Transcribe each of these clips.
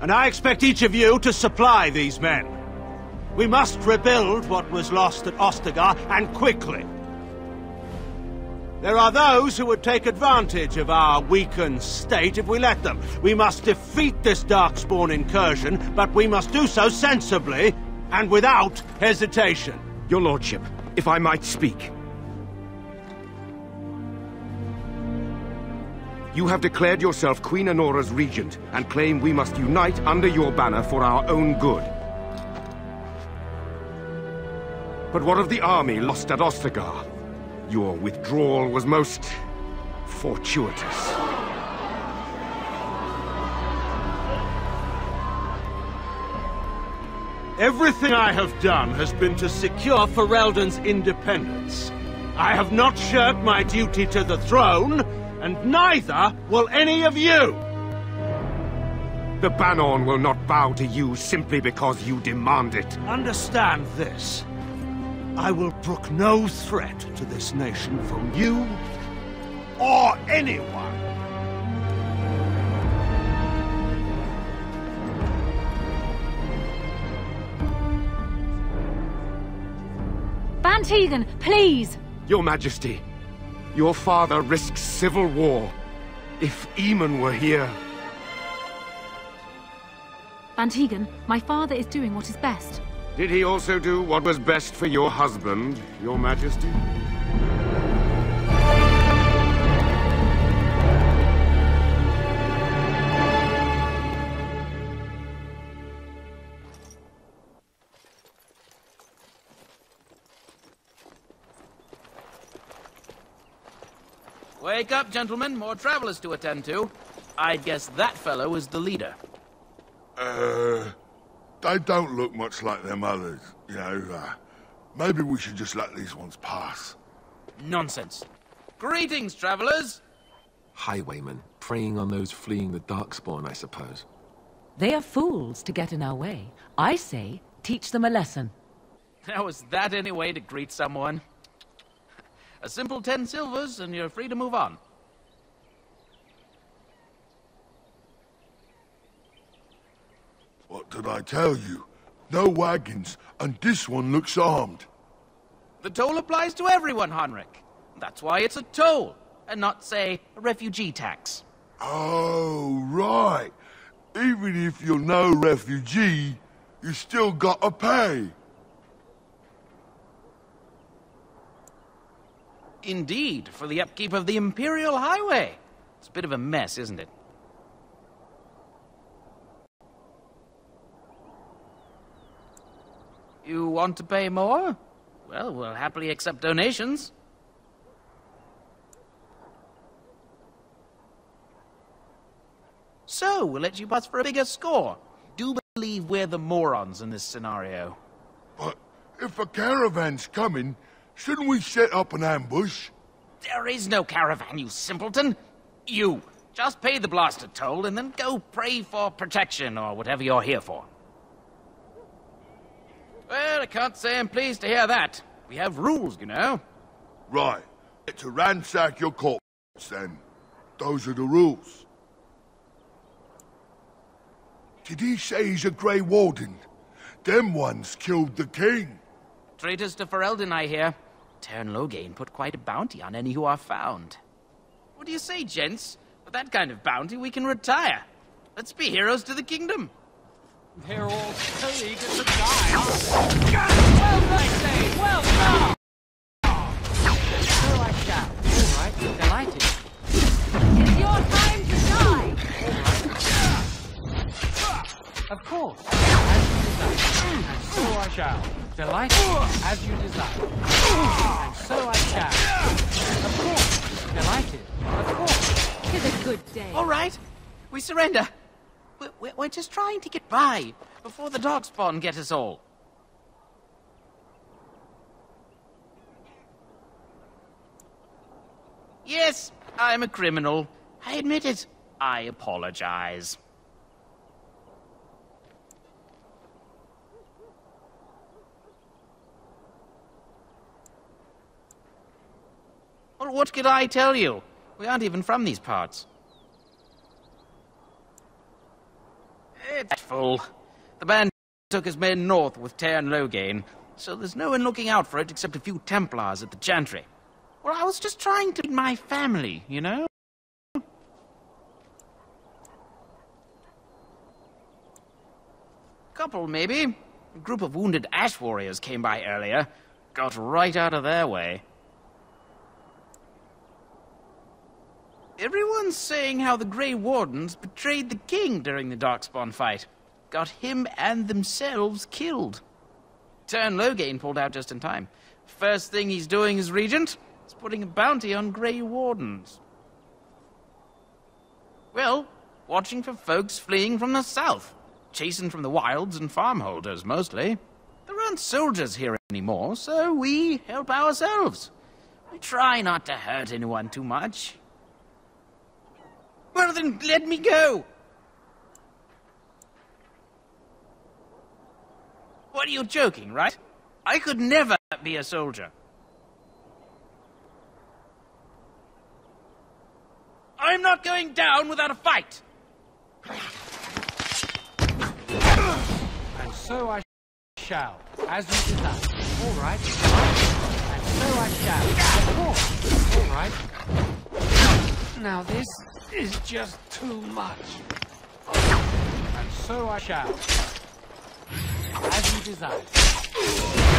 And I expect each of you to supply these men. We must rebuild what was lost at Ostagar, and quickly. There are those who would take advantage of our weakened state if we let them. We must defeat this Darkspawn incursion, but we must do so sensibly and without hesitation. Your lordship, if I might speak. You have declared yourself Queen Anora's regent, and claim we must unite under your banner for our own good. But what of the army lost at Ostagar? Your withdrawal was most fortuitous. Everything I have done has been to secure Ferelden's independence. I have not shirked my duty to the throne, and neither will any of you! The Bannorn will not bow to you simply because you demand it. Understand this. I will brook no threat to this nation from you or anyone. Bantegan, please! Your Majesty, your father risks civil war. If Eamon were here... Bantegan, my father is doing what is best. Did he also do what was best for your husband, Your Majesty? Wake up, gentlemen. More travelers to attend to. I'd guess that fellow is the leader. They don't look much like them others, you know. Maybe we should just let these ones pass. Nonsense. Greetings, travelers. Highwaymen, preying on those fleeing the Darkspawn, I suppose. They are fools to get in our way. I say, teach them a lesson. Now, is that any way to greet someone? A simple 10 silvers, and you're free to move on. What did I tell you? No wagons, and this one looks armed. The toll applies to everyone, Henrik. That's why it's a toll, and not, say, a refugee tax. Oh, right. Even if you're no refugee, you still gotta pay. Indeed, for the upkeep of the Imperial Highway. It's a bit of a mess, isn't it? You want to pay more? Well, we'll happily accept donations. So, we'll let you pass for a bigger score. Do believe we're the morons in this scenario. But if a caravan's coming, shouldn't we set up an ambush? There is no caravan, you simpleton. You, just pay the blasted toll and then go pray for protection or whatever you're here for. Well, I can't say I'm pleased to hear that. We have rules, you know. Right. To ransack your corpse, then. Those are the rules. Did he say he's a Grey Warden? Them ones killed the king. Traitors to Ferelden, I hear. Teyrn Loghain put quite a bounty on any who are found. What do you say, gents? With that kind of bounty, we can retire. Let's be heroes to the kingdom. They're all so eager to die. Well done, I say! Well done! So I shall. All right, delighted. It's your time to die! Of course, as you desire. And so I shall. Delighted, as you desire. And so I shall. Of course, delighted. Of course. Tis a good day. All right, we surrender. We're just trying to get by before the Darkspawn get us all. Yes, I'm a criminal. I admit it. I apologize. Well, what could I tell you? We aren't even from these parts. It's full. The band took his men north with Teyrn Loghain, so there's no one looking out for it except a few Templars at the Chantry. Well, I was just trying to feed my family, you know? Couple, maybe. A group of wounded Ash warriors came by earlier. Got right out of their way. Everyone's saying how the Grey Wardens betrayed the king during the Darkspawn fight. Got him and themselves killed. Teyrn Loghain pulled out just in time. First thing he's doing as regent is putting a bounty on Grey Wardens. Well, watching for folks fleeing from the south. Chasing from the wilds and farmholders, mostly. There aren't soldiers here anymore, so we help ourselves. We try not to hurt anyone too much. Well, then let me go! What, are you joking, right? I could never be a soldier. I'm not going down without a fight! And so I shall, as you desire. All right. And so I shall. Of course. All right. Now this is just too much. And so I shall, as you desire. All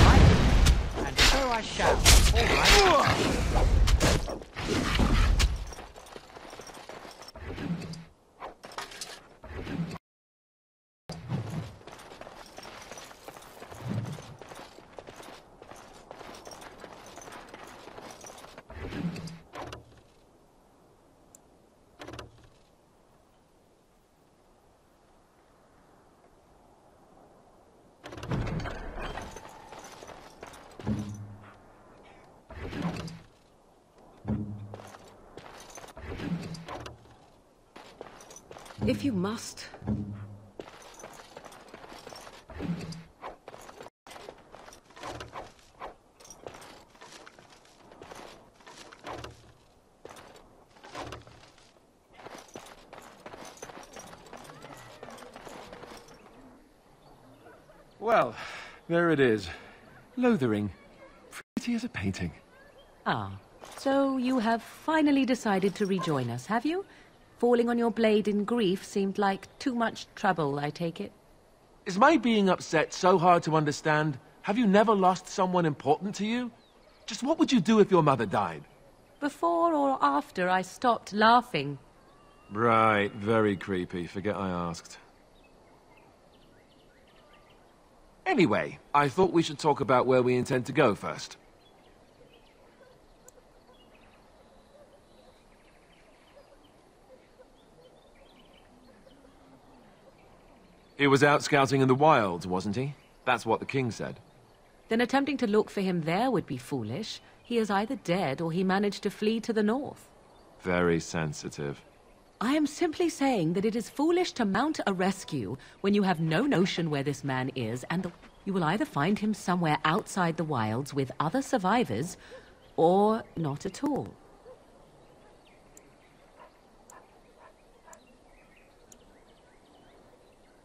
right. And so I shall. All right. If you must. Well, there it is. Lothering. Pretty as a painting. Ah, so you have finally decided to rejoin us, have you? Falling on your blade in grief seemed like too much trouble, I take it. Is my being upset so hard to understand? Have you never lost someone important to you? Just what would you do if your mother died? Before or after I stopped laughing. Right, very creepy. Forget I asked. Anyway, I thought we should talk about where we intend to go first. He was out scouting in the wilds, wasn't he? That's what the king said. Then attempting to look for him there would be foolish. He is either dead or he managed to flee to the north. Very sensitive. I am simply saying that it is foolish to mount a rescue when you have no notion where this man is, and you will either find him somewhere outside the wilds with other survivors, or not at all.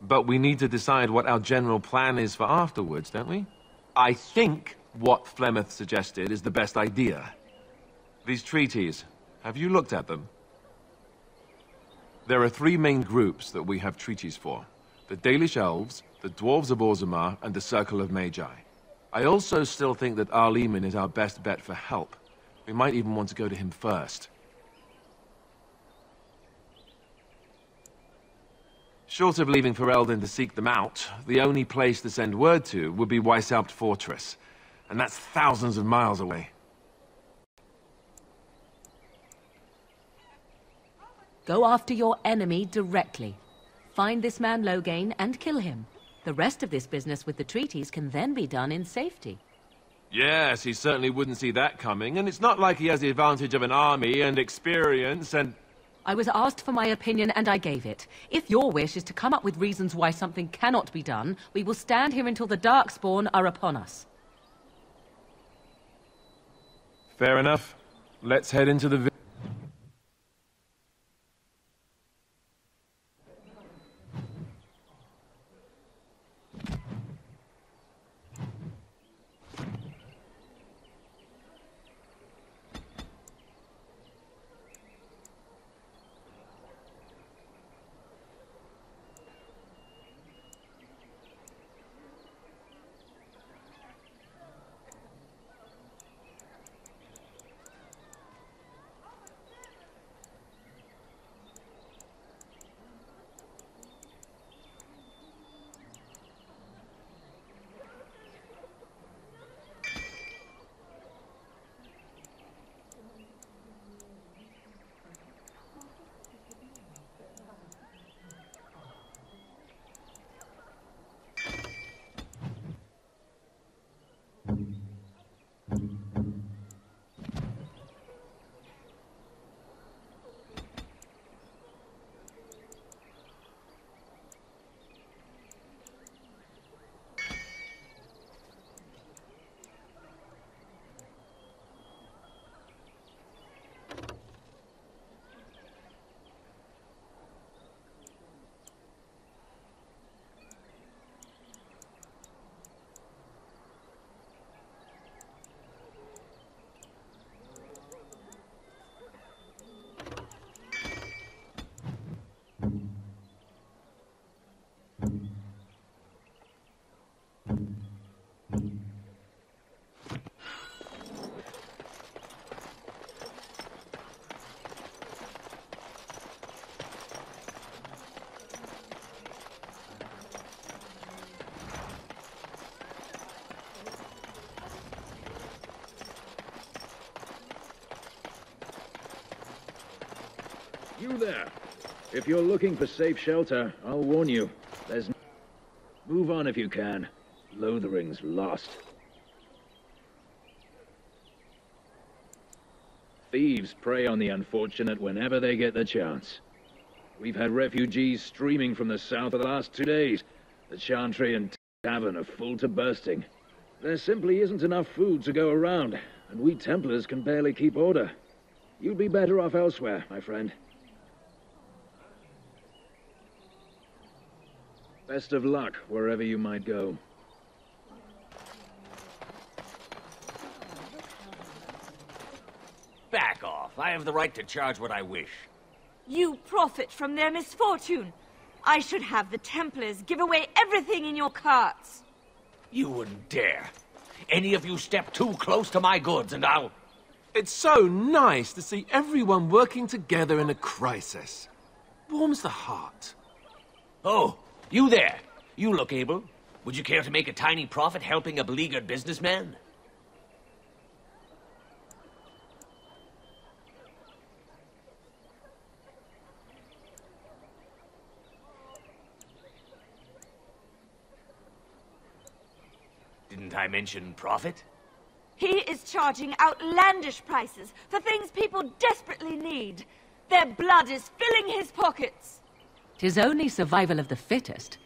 But we need to decide what our general plan is for afterwards, don't we? I think what Flemeth suggested is the best idea. These treaties, have you looked at them? There are three main groups that we have treaties for. The Dalish Elves, the Dwarves of Orzammar, and the Circle of Magi. I also still think that Arliman is our best bet for help. We might even want to go to him first. Short of leaving Ferelden to seek them out, the only place to send word to would be Weishaupt Fortress. And that's thousands of miles away. Go after your enemy directly. Find this man Loghain and kill him. The rest of this business with the treaties can then be done in safety. Yes, he certainly wouldn't see that coming, and it's not like he has the advantage of an army and experience and... I was asked for my opinion and I gave it. If your wish is to come up with reasons why something cannot be done, we will stand here until the Darkspawn are upon us. Fair enough. Let's head into the... through there. If you're looking for safe shelter, I'll warn you. Move on if you can. Lothering's lost. Thieves prey on the unfortunate whenever they get the chance. We've had refugees streaming from the south for the last 2 days. The Chantry and Tavern are full to bursting. There simply isn't enough food to go around, and we Templars can barely keep order. You'd be better off elsewhere, my friend. Best of luck wherever you might go. Back off. I have the right to charge what I wish. You profit from their misfortune. I should have the Templars give away everything in your carts. You wouldn't dare. Any of you step too close to my goods and I'll... It's so nice to see everyone working together in a crisis. Warms the heart. Oh, you there. You look able. Would you care to make a tiny profit helping a beleaguered businessman? Didn't I mention profit? He is charging outlandish prices for things people desperately need. Their blood is filling his pockets. 'Tis only survival of the fittest.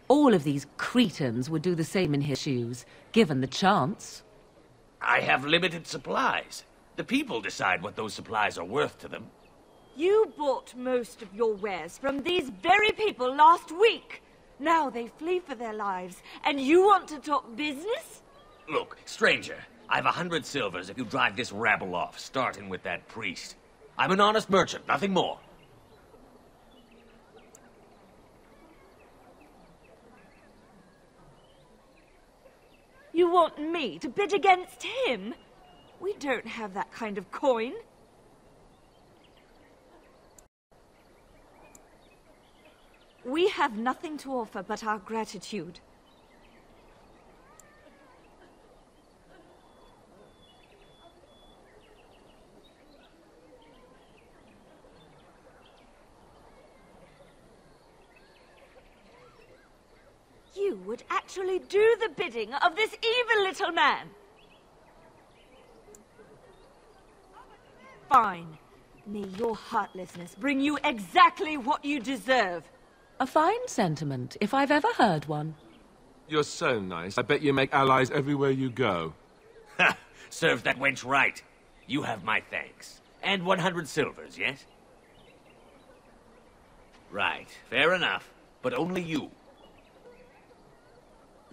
All of these cretins would do the same in his shoes, given the chance. I have limited supplies. The people decide what those supplies are worth to them. You bought most of your wares from these very people last week. Now they flee for their lives, and you want to talk business? Look, stranger, I've 100 silvers if you drive this rabble off, starting with that priest. I'm an honest merchant, nothing more. You want me to bid against him? We don't have that kind of coin. We have nothing to offer but our gratitude. You would actually do the bidding of this evil little man. Fine. May your heartlessness bring you exactly what you deserve. A fine sentiment, if I've ever heard one. You're so nice. I bet you make allies everywhere you go. Ha! Serves that wench right. You have my thanks. And 100 silvers, yes? Right, fair enough. But only you.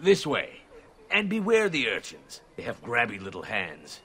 This way. And beware the urchins. They have grabby little hands.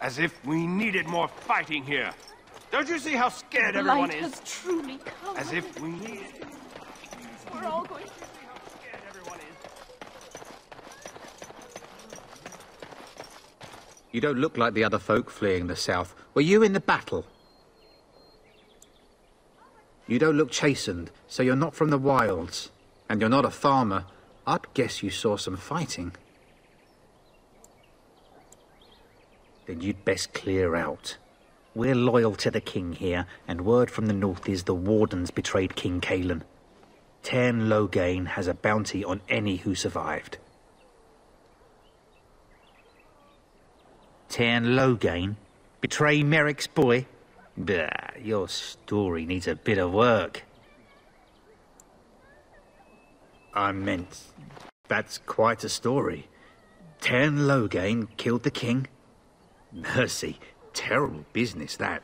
As if we needed more fighting here. Don't you see how scared The everyone light is? has truly come. As if we needed... We're all going to... Scared everyone is. You don't look like the other folk fleeing the south. Were you in the battle? You don't look chastened, so you're not from the wilds. And you're not a farmer. I'd guess you saw some fighting. Then you'd best clear out. We're loyal to the king here, and word from the north is the wardens betrayed King Cailan. Tairn Loghain has a bounty on any who survived. Tairn Loghain? Betray Merrick's boy? Bah, your story needs a bit of work. I meant, that's quite a story. Tairn Loghain killed the king? Mercy, terrible business, that.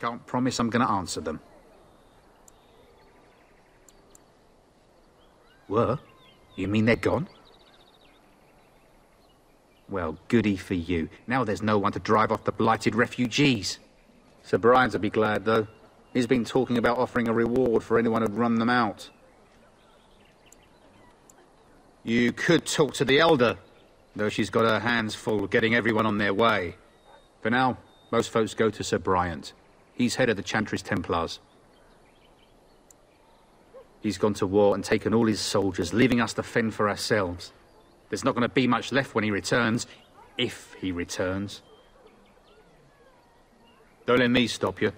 Can't promise I'm gonna answer them. Were? You mean they're gone? Well, goody for you. Now there's no one to drive off the blighted refugees. Sir Brian's will be glad, though. He's been talking about offering a reward for anyone who'd run them out. You could talk to the Elder, though she's got her hands full getting everyone on their way. For now, most folks go to Sir Bryant. He's head of the Chantry's Templars. He's gone to war and taken all his soldiers, leaving us to fend for ourselves. There's not going to be much left when he returns, if he returns. Don't let me stop you.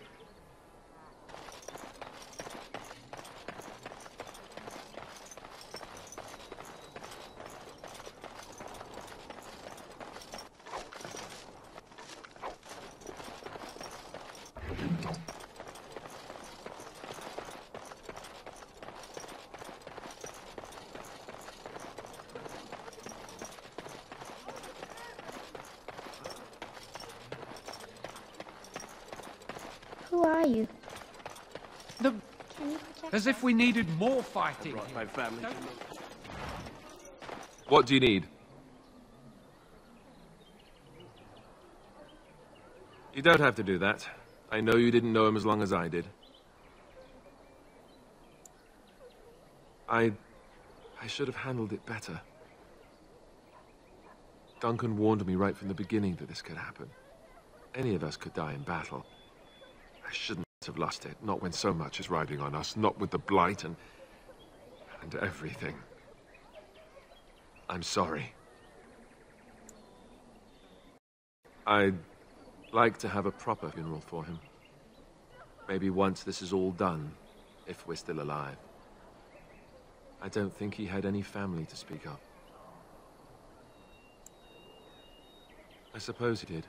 Who are you? As if we needed more fighting. My family. What do you need? You don't have to do that. I know you didn't know him as long as I did. I should have handled it better. Duncan warned me right from the beginning that this could happen. Any of us could die in battle. I shouldn't have lost it, not when so much is riding on us, not with the blight and everything. I'm sorry. I'd like to have a proper funeral for him. Maybe once this is all done, if we're still alive. I don't think he had any family to speak of. I suppose he did.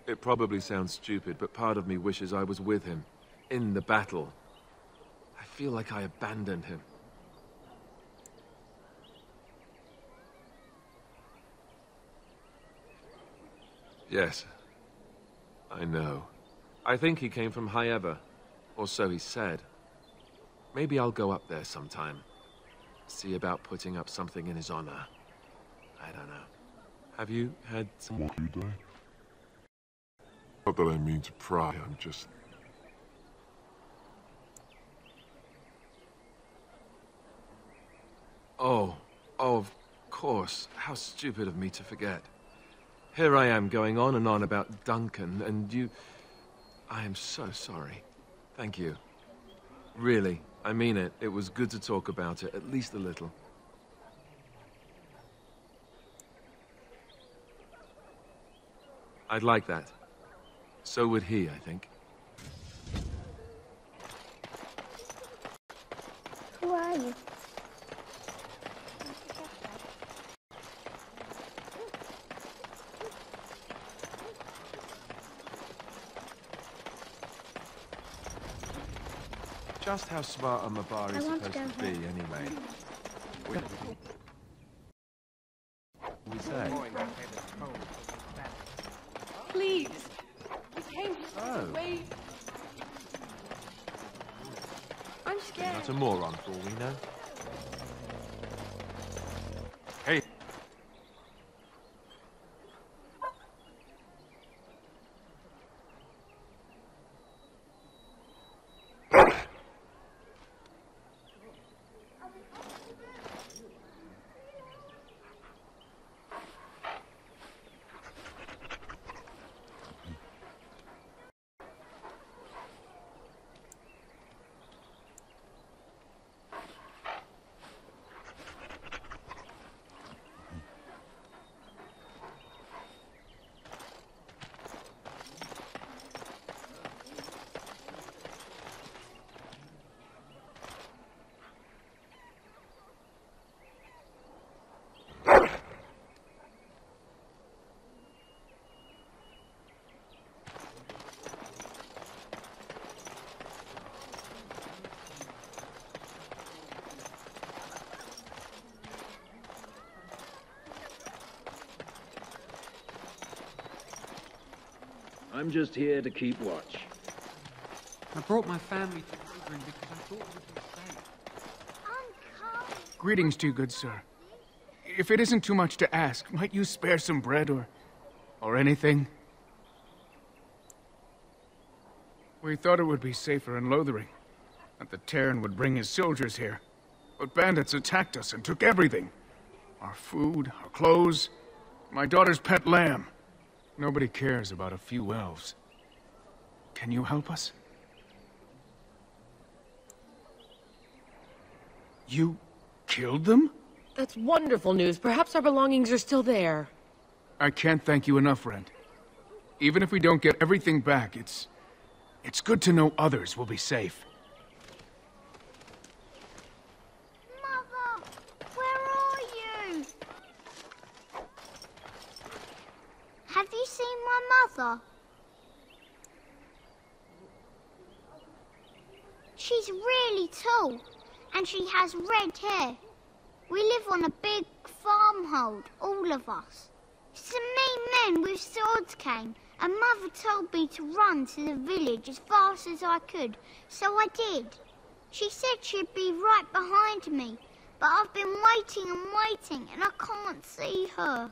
It probably sounds stupid, but part of me wishes I was with him, in the battle. I feel like I abandoned him. Yes, I know. I think he came from High Ever, or so he said. Maybe I'll go up there sometime. See about putting up something in his honor. I don't know. Have you had some... What you do? Not that I mean to pry, I'm just... Oh, of course. How stupid of me to forget. Here I am going on and on about Duncan, and you... I am so sorry. Thank you. Really, I mean it. It was good to talk about it, at least a little. I'd like that. So would he, I think. Who are you? Just how smart a Mabari is supposed to be, anyway. We say. Please. We came to wait. I'm scared. Not a moron, for all we know. Hey. I'm just here to keep watch. I brought my family to Lothering because I thought it would be safe. Greetings to you, good sir. If it isn't too much to ask, might you spare some bread or anything? We thought it would be safer in Lothering, that the Terran would bring his soldiers here. But bandits attacked us and took everything. Our food, our clothes, my daughter's pet lamb. Nobody cares about a few elves. Can you help us? You killed them? That's wonderful news. Perhaps our belongings are still there. I can't thank you enough, Rend. Even if we don't get everything back, it's good to know others will be safe. Mother, where are you? Have you seen my mother? She's really tall, and she has red hair. We live on a big farmhold, all of us. Some mean men with swords came, and Mother told me to run to the village as fast as I could, so I did. She said she'd be right behind me, but I've been waiting and waiting, and I can't see her.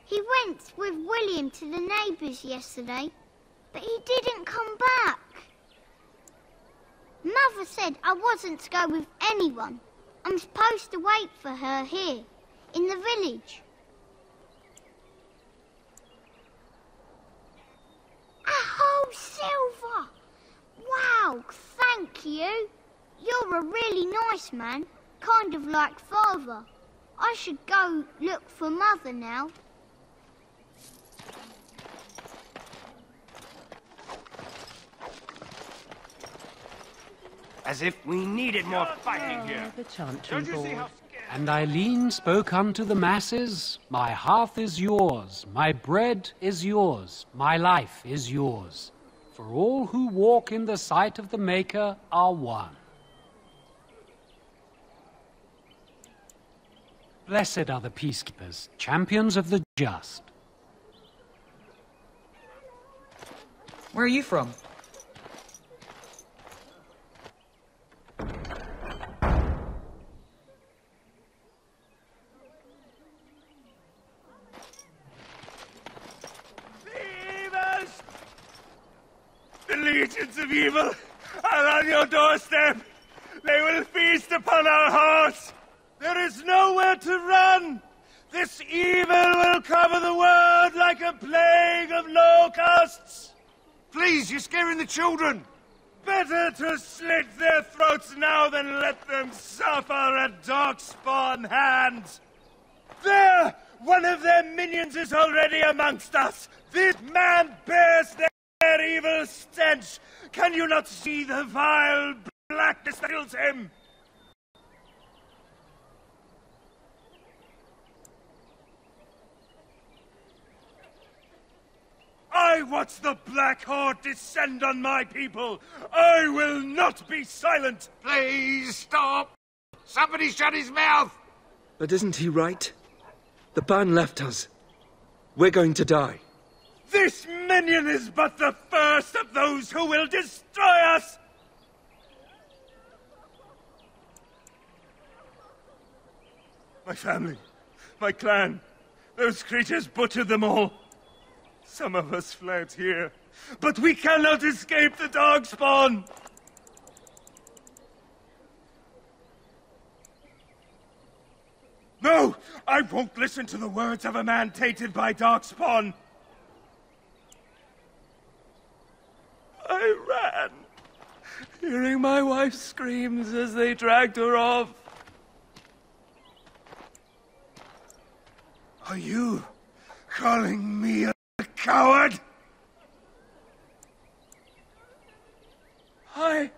He went with William to the neighbours yesterday, but he didn't come back. Mother said I wasn't to go with anyone. I'm supposed to wait for her here, in the village. Oh, Silver! Wow, thank you. You're a really nice man, kind of like Father. I should go look for Mother now. As if we needed more fighting here. The chantry board. And Eileen spoke unto the masses, my hearth is yours, my bread is yours, my life is yours. For all who walk in the sight of the Maker are one. Blessed are the peacekeepers, champions of the just. Where are you from? The legions of evil are on your doorstep. They will feast upon our hearts. There is nowhere to run. This evil will cover the world like a plague of locusts. Please, you're scaring the children. Better to slit their throats now than let them suffer at Darkspawn hands. There! One of their minions is already amongst us. This man bears their evil stench. Can you not see the vile blackness that fills him? I watch the Black Horde descend on my people. I will not be silent. Please stop. Somebody shut his mouth. But isn't he right? The ban left us. We're going to die. This minion is but the first of those who will destroy us! My family, my clan, those creatures butchered them all. Some of us fled here, but we cannot escape the Darkspawn! No! I won't listen to the words of a man tainted by Darkspawn! I ran, hearing my wife's screams as they dragged her off. Are you calling me a coward? I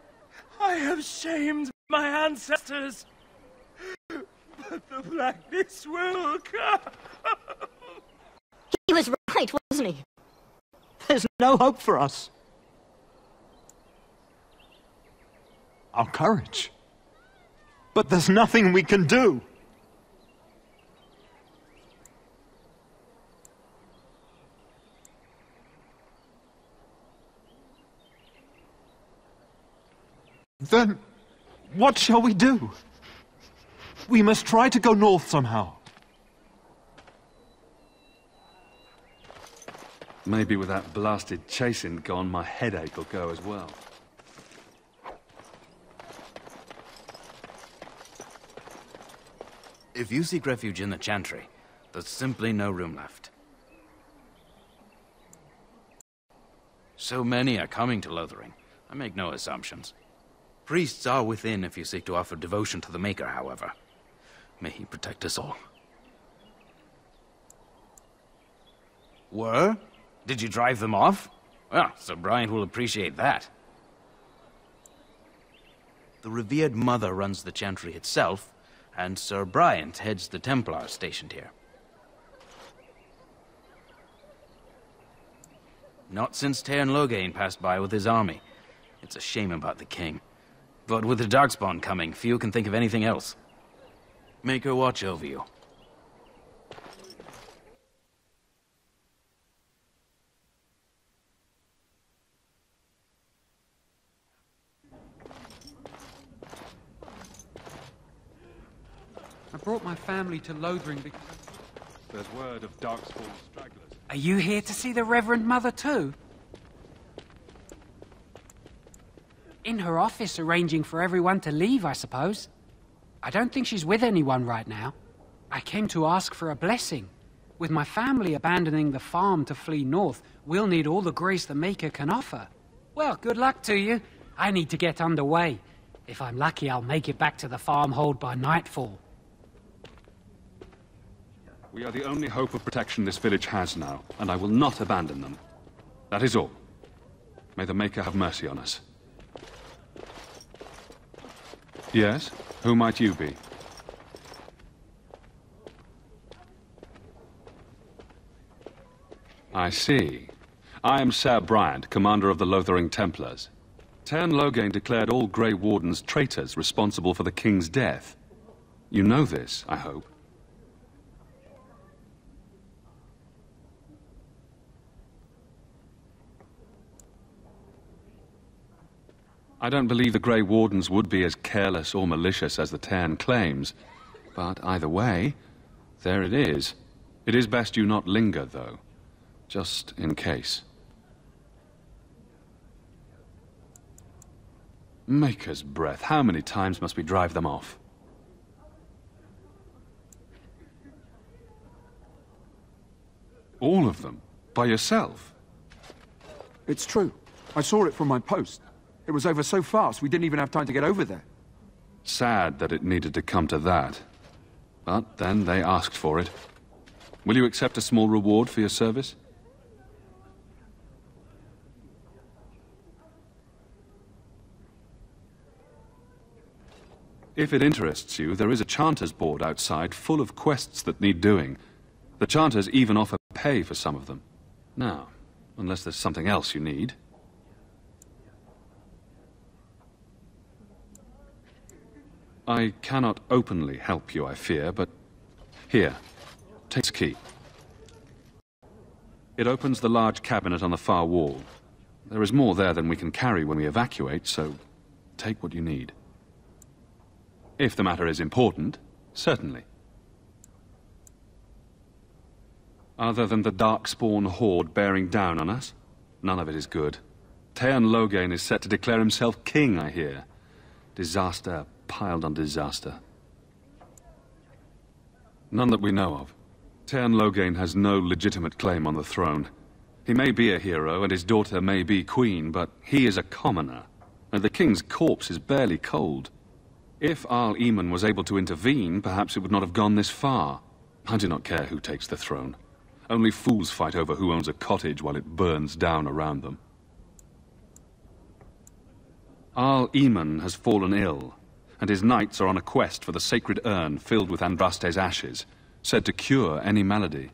have shamed my ancestors, but the blackness will come. He was right, wasn't he? There's no hope for us. Our courage. But there's nothing we can do. Then... What shall we do? We must try to go north somehow. Maybe with that blasted chasing gone, my headache will go as well. If you seek refuge in the Chantry, there's simply no room left. So many are coming to Lothering. I make no assumptions. Priests are within if you seek to offer devotion to the Maker, however. May he protect us all. Were? Did you drive them off? Well, Sir Bryant will appreciate that. The revered mother runs the Chantry itself, and Sir Bryant heads the Templars stationed here. Not since Tairn Loghain passed by with his army. It's a shame about the king. But with the Darkspawn coming, few can think of anything else. Make her watch over you. I brought my family to Lothering because... There's word of Darkspawn stragglers. Are you here to see the Reverend Mother too? In her office arranging for everyone to leave, I suppose. I don't think she's with anyone right now. I came to ask for a blessing. With my family abandoning the farm to flee north, we'll need all the grace the Maker can offer. Well, good luck to you. I need to get underway. If I'm lucky, I'll make it back to the farmhold by nightfall. We are the only hope of protection this village has now, and I will not abandon them. That is all. May the Maker have mercy on us. Yes? Who might you be? I see. I am Sir Bryant, commander of the Lothering Templars. Tairn Loghain declared all Grey Wardens traitors responsible for the king's death. You know this, I hope. I don't believe the Grey Wardens would be as careless or malicious as the Tairn claims. But either way, there it is. It is best you not linger, though. Just in case. Maker's breath, how many times must we drive them off? All of them? By yourself? It's true. I saw it from my post. It was over so fast, we didn't even have time to get over there. Sad that it needed to come to that. But then they asked for it. Will you accept a small reward for your service? If it interests you, there is a Chanters board outside full of quests that need doing. The Chanters even offer pay for some of them. Now, unless there's something else you need... I cannot openly help you, I fear, but... Here, take this key. It opens the large cabinet on the far wall. There is more there than we can carry when we evacuate, so take what you need. If the matter is important, certainly. Other than the Darkspawn horde bearing down on us, none of it is good. Tairn Loghain is set to declare himself king, I hear. Disaster piled on disaster. None that we know of. Tairn Loghain has no legitimate claim on the throne. He may be a hero, and his daughter may be queen, but he is a commoner, and the king's corpse is barely cold. If Arl Eamon was able to intervene, perhaps it would not have gone this far. I do not care who takes the throne. Only fools fight over who owns a cottage while it burns down around them. Arl Eamon has fallen ill, and his knights are on a quest for the sacred urn filled with Andraste's ashes, said to cure any malady.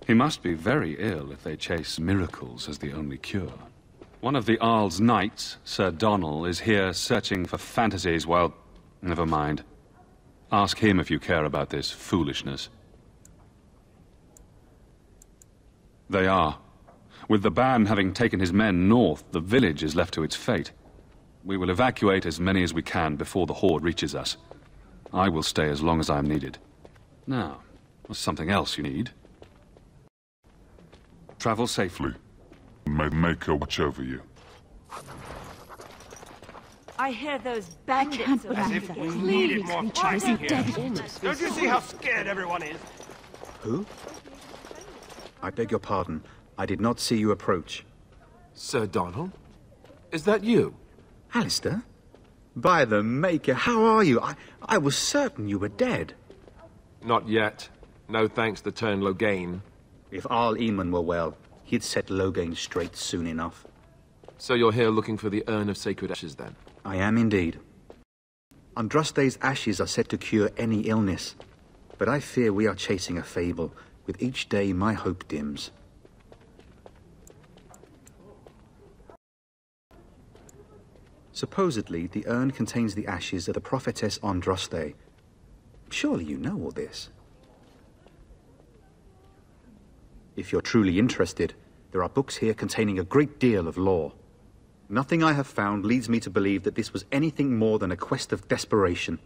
He must be very ill if they chase miracles as the only cure. One of the Arl's knights, Sir Donnell, is here searching for fantasies while... Never mind. Ask him if you care about this foolishness. They are. With the ban having taken his men north, the village is left to its fate. We will evacuate as many as we can before the Horde reaches us. I will stay as long as I am needed. Now, there's something else you need. Travel safely. May the Maker watch over you. I hear those bandits As if we needed more fighting here. Don't you see how scared everyone is? Who? I beg your pardon. I did not see you approach. Sir Donald? Is that you? Alistair? By the Maker, how are you? I was certain you were dead. Not yet. No thanks to Tern Loghain. If Arl Eamon were well, he'd set Loghain straight soon enough. So you're here looking for the Urn of Sacred Ashes, then? I am indeed. Andraste's ashes are said to cure any illness, but I fear we are chasing a fable. With each day, my hope dims. Supposedly, the urn contains the ashes of the prophetess Andraste. Surely you know all this. If you're truly interested, there are books here containing a great deal of lore. Nothing I have found leads me to believe that this was anything more than a quest of desperation.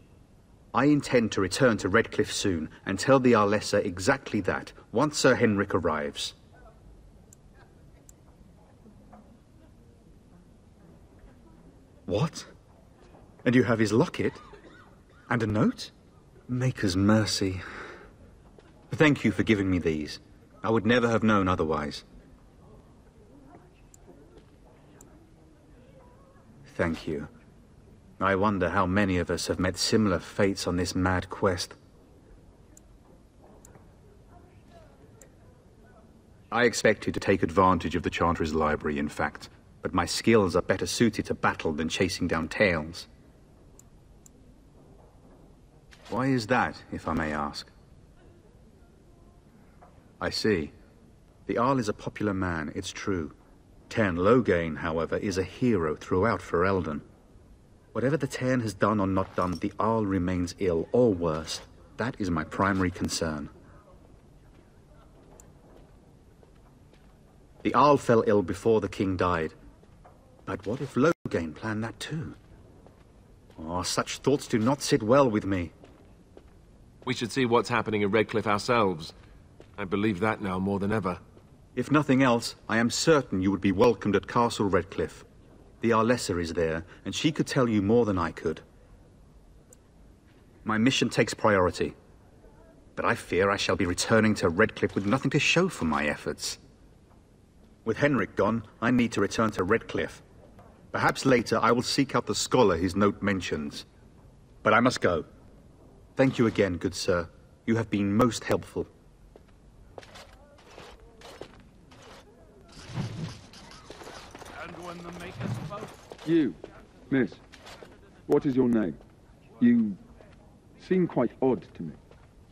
I intend to return to Redcliffe soon and tell the Arlessa exactly that, once Sir Henrik arrives. What? And you have his locket? And a note? Maker's mercy. Thank you for giving me these. I would never have known otherwise. Thank you. I wonder how many of us have met similar fates on this mad quest. I expected to take advantage of the Chantry's library, in fact, but my skills are better suited to battle than chasing down tales. Why is that, if I may ask? I see. The Arl is a popular man, it's true. Tern Loghain, however, is a hero throughout Ferelden. Whatever the Tern has done or not done, the Arl remains ill, or worse. That is my primary concern. The Arl fell ill before the king died. But what if Loghain planned that too? Oh, such thoughts do not sit well with me. We should see what's happening in Redcliffe ourselves. I believe that now more than ever. If nothing else, I am certain you would be welcomed at Castle Redcliffe. The Arlessa is there, and she could tell you more than I could. My mission takes priority. But I fear I shall be returning to Redcliffe with nothing to show for my efforts. With Henrik gone, I need to return to Redcliffe. Perhaps later I will seek out the scholar his note mentions. But I must go. Thank you again, good sir. You have been most helpful. You, miss. What is your name? You seem quite odd to me.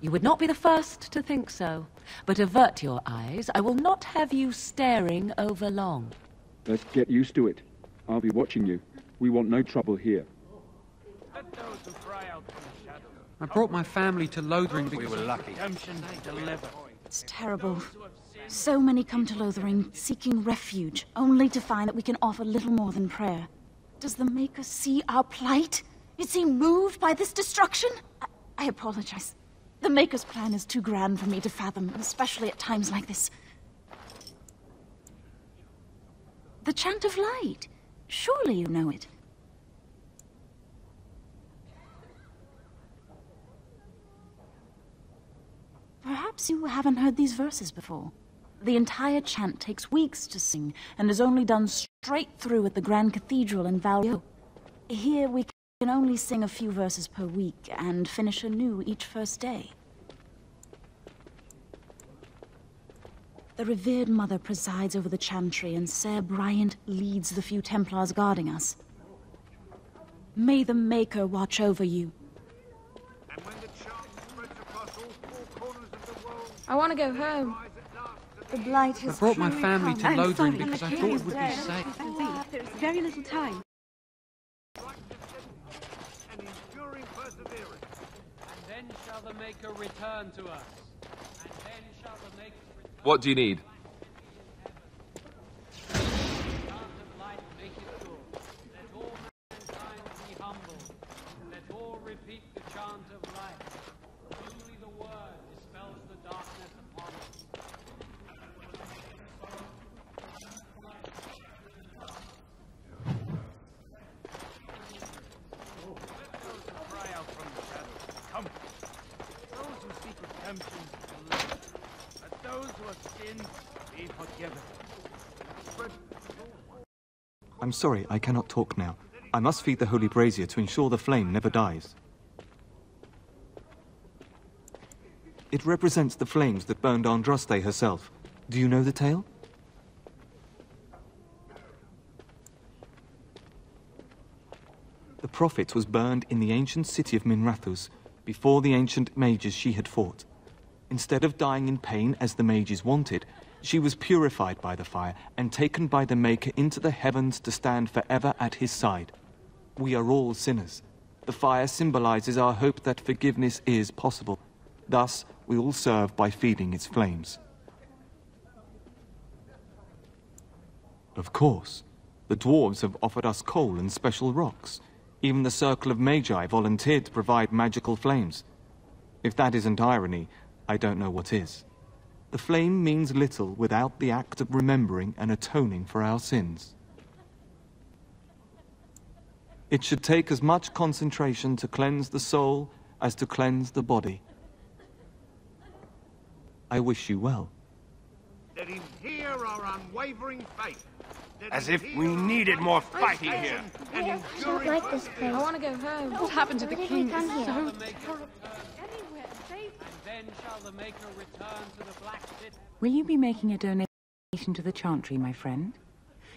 You would not be the first to think so. But avert your eyes. I will not have you staring over long. Let's get used to it. I'll be watching you. We want no trouble here. I brought my family to Lothering because we were lucky. It's terrible. So many come to Lothering seeking refuge, only to find that we can offer little more than prayer. Does the Maker see our plight? Is he moved by this destruction? I apologize. The Maker's plan is too grand for me to fathom, especially at times like this. The Chant of Light. Surely you know it. Perhaps you haven't heard these verses before. The entire chant takes weeks to sing, and is only done straight through at the Grand Cathedral in Valio. Here we can only sing a few verses per week, and finish anew each first day. The revered Mother presides over the chantry, and Ser Bryant leads the few Templars guarding us. May the Maker watch over you. I want to go home. The blight has I brought my family to Lothering come. because I thought it would be safe. There's very little time. And then shall the Maker return to us. And then shall the Maker return. What do you need? repeat the chant of life. Only the word dispels the darkness upon us. Let those who cry out from the shadows come. Those who seek redemption deliver. Let those who have sinned be forgiven. I'm sorry, I cannot talk now. I must feed the holy brazier to ensure the flame never dies. It represents the flames that burned Andraste herself. Do you know the tale? The prophet was burned in the ancient city of Minrathous before the ancient mages she had fought. Instead of dying in pain as the mages wanted, she was purified by the fire and taken by the Maker into the heavens to stand forever at his side. We are all sinners. The fire symbolizes our hope that forgiveness is possible. Thus, we all serve by feeding its flames. Of course, the dwarves have offered us coal and special rocks. Even the Circle of Magi volunteered to provide magical flames. If that isn't irony, I don't know what is. The flame means little without the act of remembering and atoning for our sins. It should take as much concentration to cleanse the soul as to cleanse the body. I wish you well. Let him hear our unwavering faith. As if we needed more fighting here. And I don't like this place. I want to go home. What happened to the king is so Anywhere safe. And then shall the Maker return to the Black Pit. Will you be making a donation to the Chantry, my friend?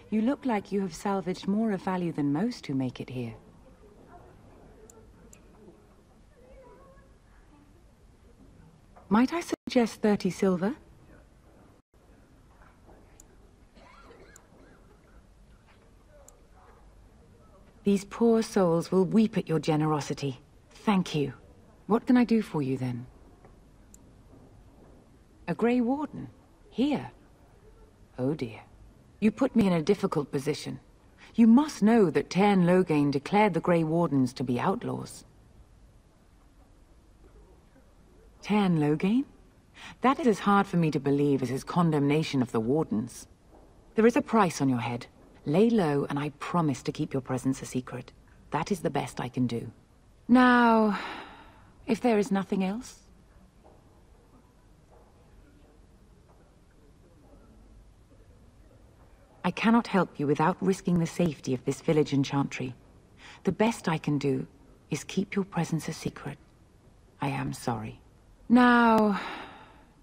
You look like you have salvaged more of value than most who make it here. Might I suggest 30 silver? These poor souls will weep at your generosity. Thank you. What can I do for you, then? A Grey Warden? Here? Oh dear. You put me in a difficult position. You must know that Tairn Loghain declared the Grey Wardens to be outlaws. Tairn Loghain? That is as hard for me to believe as his condemnation of the Wardens. There is a price on your head. Lay low, and I promise to keep your presence a secret. That is the best I can do. Now, if there is nothing else... I cannot help you without risking the safety of this village and Chantry. The best I can do is keep your presence a secret. I am sorry. Now,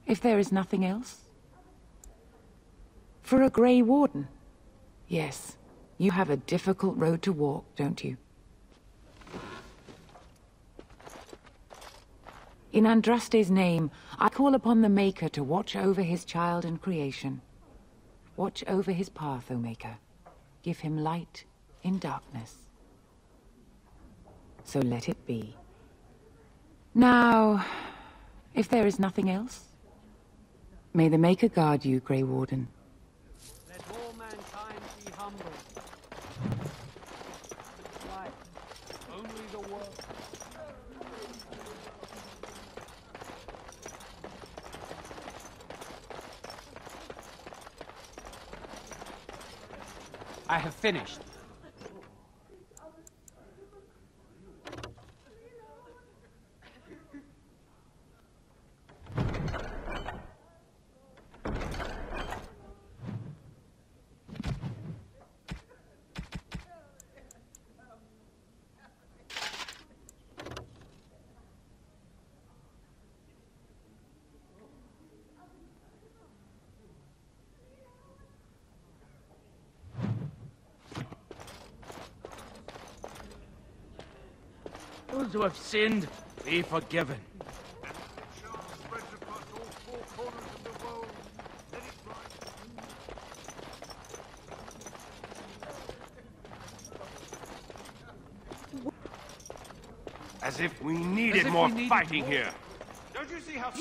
if there is nothing else... For a Grey Warden? Yes, you have a difficult road to walk, don't you? In Andraste's name, I call upon the Maker to watch over his child and creation. Watch over his path, O Maker. Give him light in darkness. So let it be. Now, if there is nothing else, may the Maker guard you, Grey Warden. Let all mankind be humble. Life, only the word. I have finished. Those who have sinned, be forgiven. As if we needed more fighting here. Don't you see how...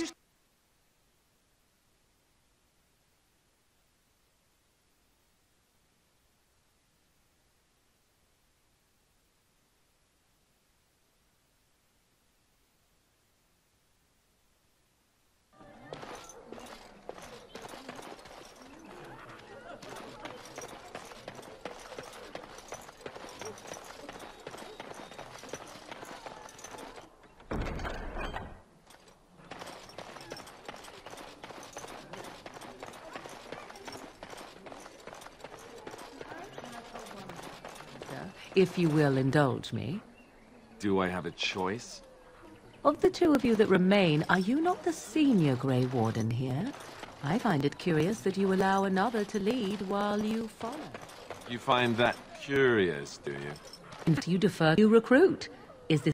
if you will indulge me. Do I have a choice? Of the two of you that remain, are you not the senior Grey Warden here? I find it curious that you allow another to lead while you follow. You find that curious, do you? And you defer to recruit. Is this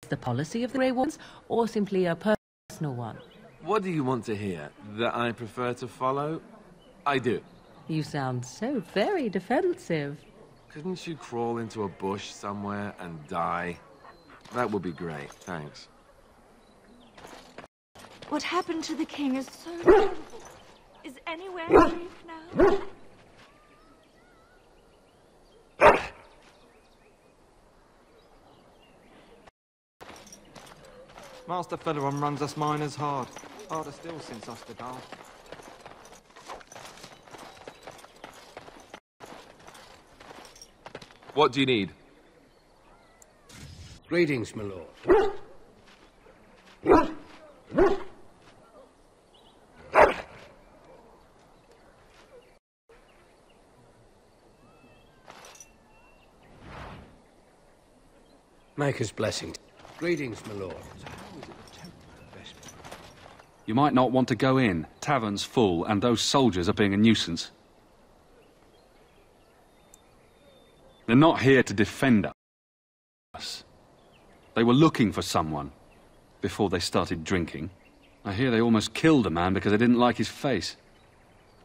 the policy of the Grey Wardens, or simply a personal one? What do you want to hear? That I prefer to follow? I do. You sound so very defensive. Couldn't you crawl into a bush somewhere and die? That would be great, thanks. What happened to the king is so terrible. Is anywhere safe now? Master Federon runs us miners hard. Harder still since Osterdal. What do you need? Greetings, my lord. Maker's blessing. Greetings, my lord. You might not want to go in. Tavern's full, and those soldiers are being a nuisance. They're not here to defend us. They were looking for someone before they started drinking. I hear they almost killed a man because they didn't like his face.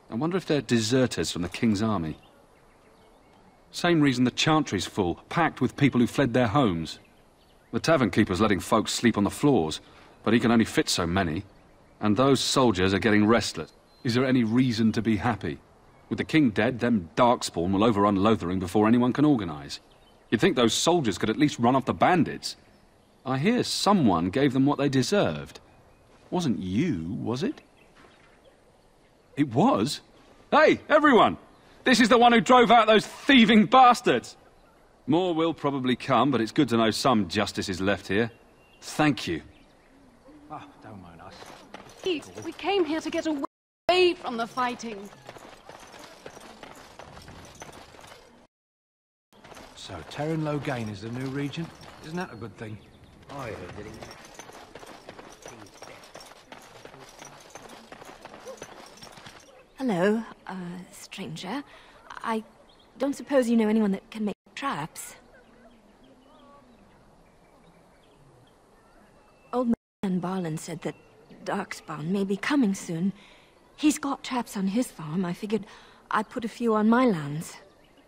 I wonder if they're deserters from the King's army. Same reason the Chantry's full, packed with people who fled their homes. The tavern keeper's letting folks sleep on the floors, but he can only fit so many. And those soldiers are getting restless. Is there any reason to be happy? With the king dead, them Darkspawn will overrun Lothering before anyone can organize. You'd think those soldiers could at least run off the bandits. I hear someone gave them what they deserved. Wasn't you, was it? It was? Hey, everyone! This is the one who drove out those thieving bastards! More will probably come, but it's good to know some justice is left here. Thank you. Oh, don't mind us. We came here to get away from the fighting. So, Terran Logain is the new regent? Isn't that a good thing? I heard that he... Hello, stranger. I don't suppose you know anyone that can make traps? Old man Barlin said that Darkspawn may be coming soon. He's got traps on his farm. I figured I'd put a few on my lands.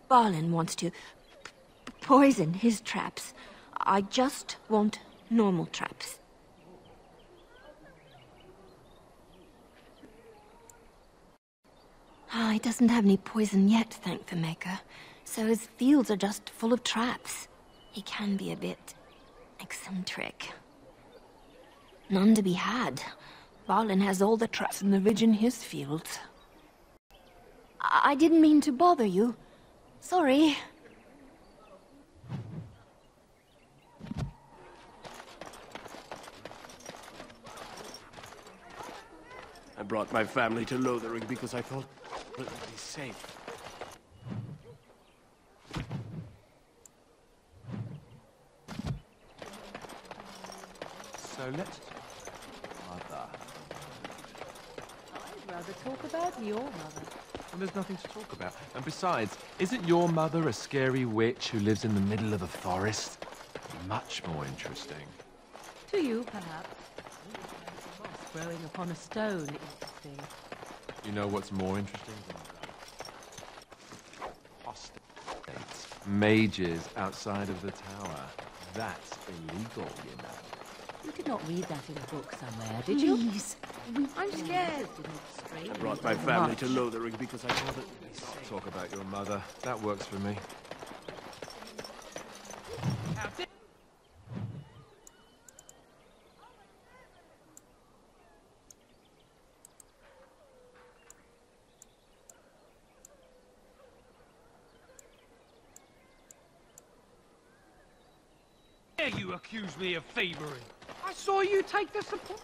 Barlin wants to poison his traps. I just want normal traps. He doesn't have any poison yet, thank the Maker. So his fields are just full of traps. He can be a bit eccentric. None to be had. Barlin has all the traps in the ridge in his fields. I didn't mean to bother you. Sorry. I brought my family to Lothering because I thought it would be safe. So let's... Mother. I'd rather talk about your mother. Well, there's nothing to talk about. And besides, isn't your mother a scary witch who lives in the middle of a forest? Much more interesting. To you, perhaps. Growing upon a stone, interesting. You know what's more interesting than that? Apostates. Mages outside of the tower. That's illegal, you know. You did not read that in a book somewhere, did you? Please. I'm scared. I brought my family to Lothering because I thought it... Talk about your mother. That works for me. You accuse me of thievery. I saw you take the support.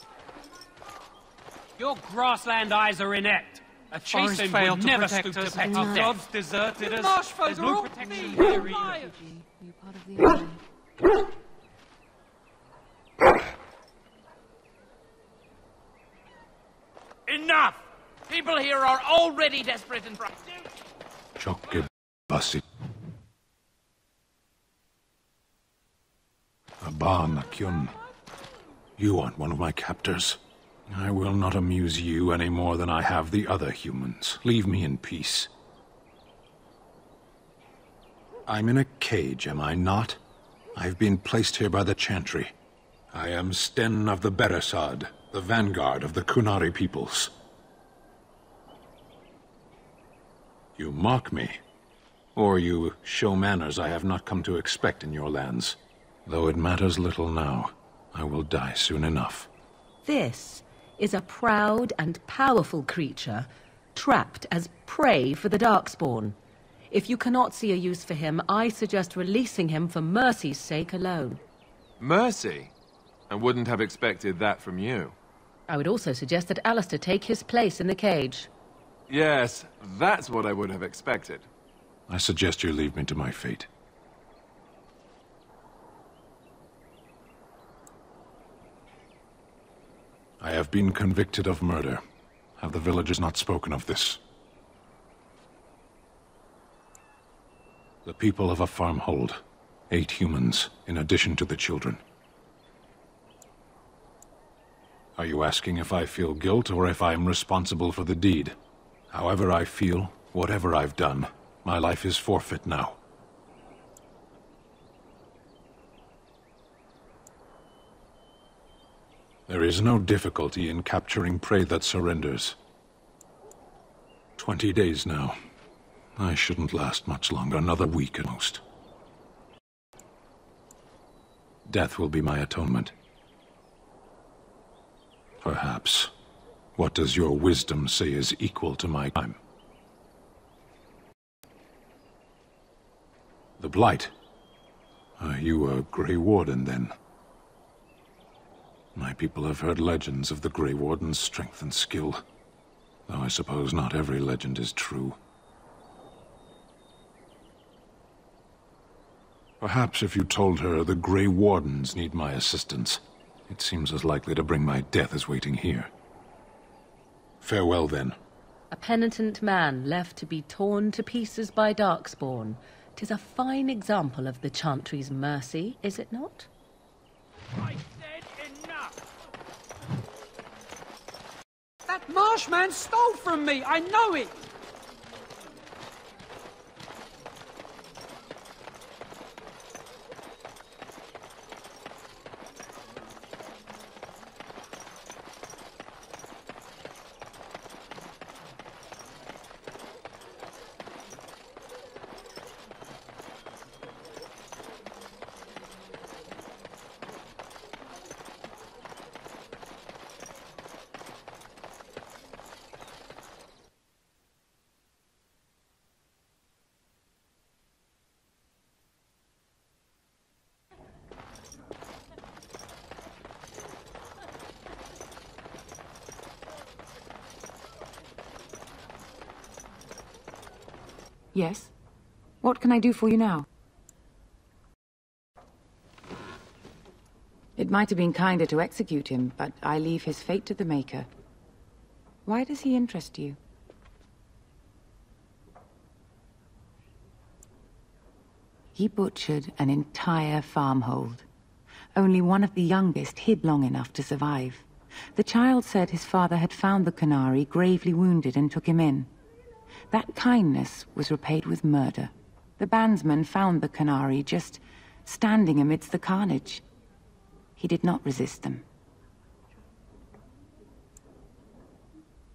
Your grassland eyes are inept. A Forest chasing failed would to never protect stoop us. to petty Our death. gods deserted us. Marsh folk There's are no all protection me. here Liars. either. Enough! People here are already desperate and frightened. Chokke Basi. Abba Nakyun. You aren't one of my captors. I will not amuse you any more than I have the other humans. Leave me in peace. I'm in a cage, am I not? I've been placed here by the Chantry. I am Sten of the Beresad, the vanguard of the Kunari peoples. You mock me, or you show manners I have not come to expect in your lands. Though it matters little now, I will die soon enough. This is a proud and powerful creature, trapped as prey for the Darkspawn. If you cannot see a use for him, I suggest releasing him for mercy's sake alone. Mercy? I wouldn't have expected that from you. I would also suggest that Alistair take his place in the cage. Yes, that's what I would have expected. I suggest you leave me to my fate. I have been convicted of murder. Have the villagers not spoken of this? The people of a farmhold. 8 humans, in addition to the children. Are you asking if I feel guilt or if I am responsible for the deed? However I feel, whatever I've done, my life is forfeit now. There is no difficulty in capturing prey that surrenders. 20 days now. I shouldn't last much longer, another week at most. Death will be my atonement. Perhaps. What does your wisdom say is equal to my crime? The Blight. Are you a Grey Warden, then? My people have heard legends of the Grey Warden's strength and skill, though I suppose not every legend is true. Perhaps if you told her the Grey Wardens need my assistance, it seems as likely to bring my death as waiting here. Farewell, then. A penitent man left to be torn to pieces by Darkspawn. 'Tis a fine example of the Chantry's mercy, is it not? I said enough! That Marshman stole from me! I know it! Yes? What can I do for you now? It might have been kinder to execute him, but I leave his fate to the Maker. Why does he interest you? He butchered an entire farmhold. Only one of the youngest hid long enough to survive. The child said his father had found the Kunari gravely wounded and took him in. That kindness was repaid with murder. The bandsman found the Kunari just standing amidst the carnage. He did not resist them.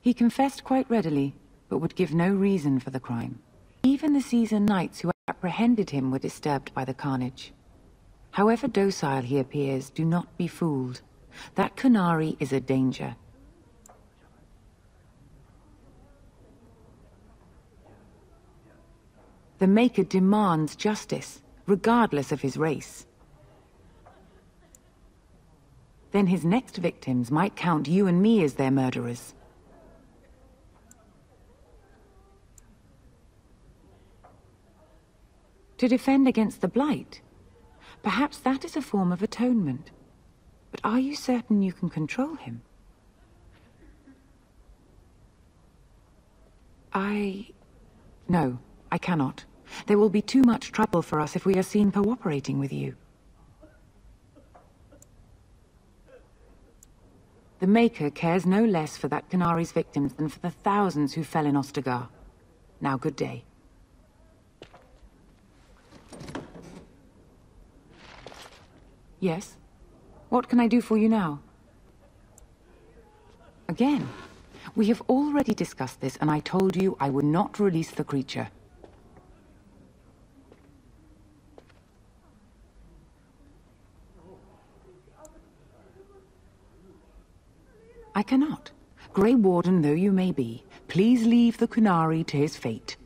He confessed quite readily, but would give no reason for the crime. Even the seasoned knights who apprehended him were disturbed by the carnage. However docile he appears, do not be fooled. That Kunari is a danger. The Maker demands justice, regardless of his race. Then his next victims might count you and me as their murderers. To defend against the Blight? Perhaps that is a form of atonement. But are you certain you can control him? No, I cannot. There will be too much trouble for us if we are seen cooperating with you. The Maker cares no less for that Qunari's victims than for the thousands who fell in Ostagar. Now, good day. Yes? What can I do for you now? Again, we have already discussed this, and I told you I would not release the creature. I cannot. Grey Warden though you may be, please leave the Qunari to his fate.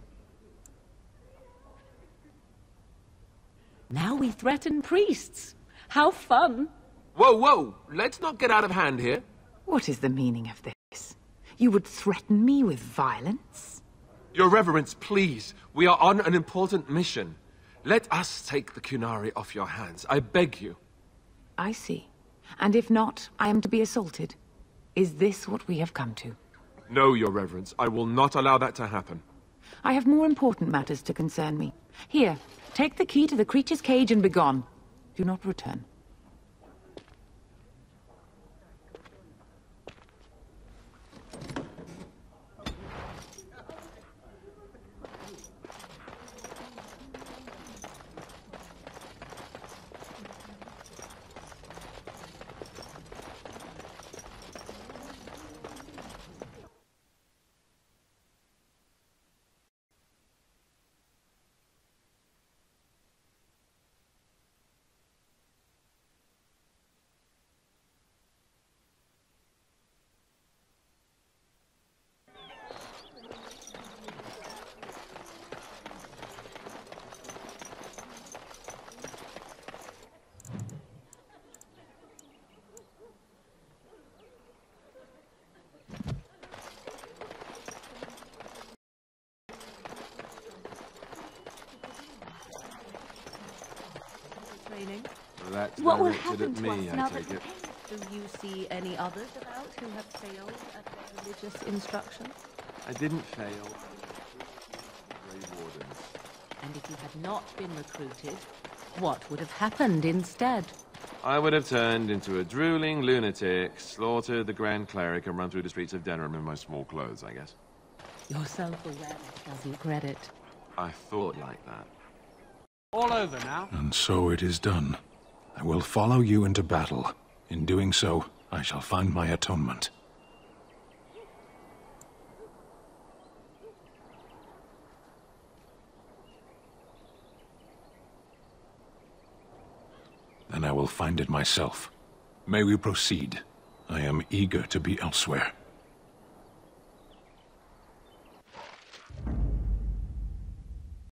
Now we threaten priests. How fun! Whoa, whoa! Let's not get out of hand here. What is the meaning of this? You would threaten me with violence? Your Reverence, please. We are on an important mission. Let us take the Qunari off your hands. I beg you. I see. And if not, I am to be assaulted. Is this what we have come to? No, Your Reverence. I will not allow that to happen. I have more important matters to concern me. Here, take the key to the creature's cage and begone. Do not return. That's What will directed happen at to me, us I now take that it. Do you see any others about who have failed at their religious instruction? I didn't fail. Grey Wardens. And if you had not been recruited, what would have happened instead? I would have turned into a drooling lunatic, slaughtered the Grand Cleric, and run through the streets of Denerim in my small clothes, I guess. Your self-awareness doesn't credit. I thought like that. All over now. And so it is done. I will follow you into battle. In doing so, I shall find my atonement. Then I will find it myself. May we proceed? I am eager to be elsewhere.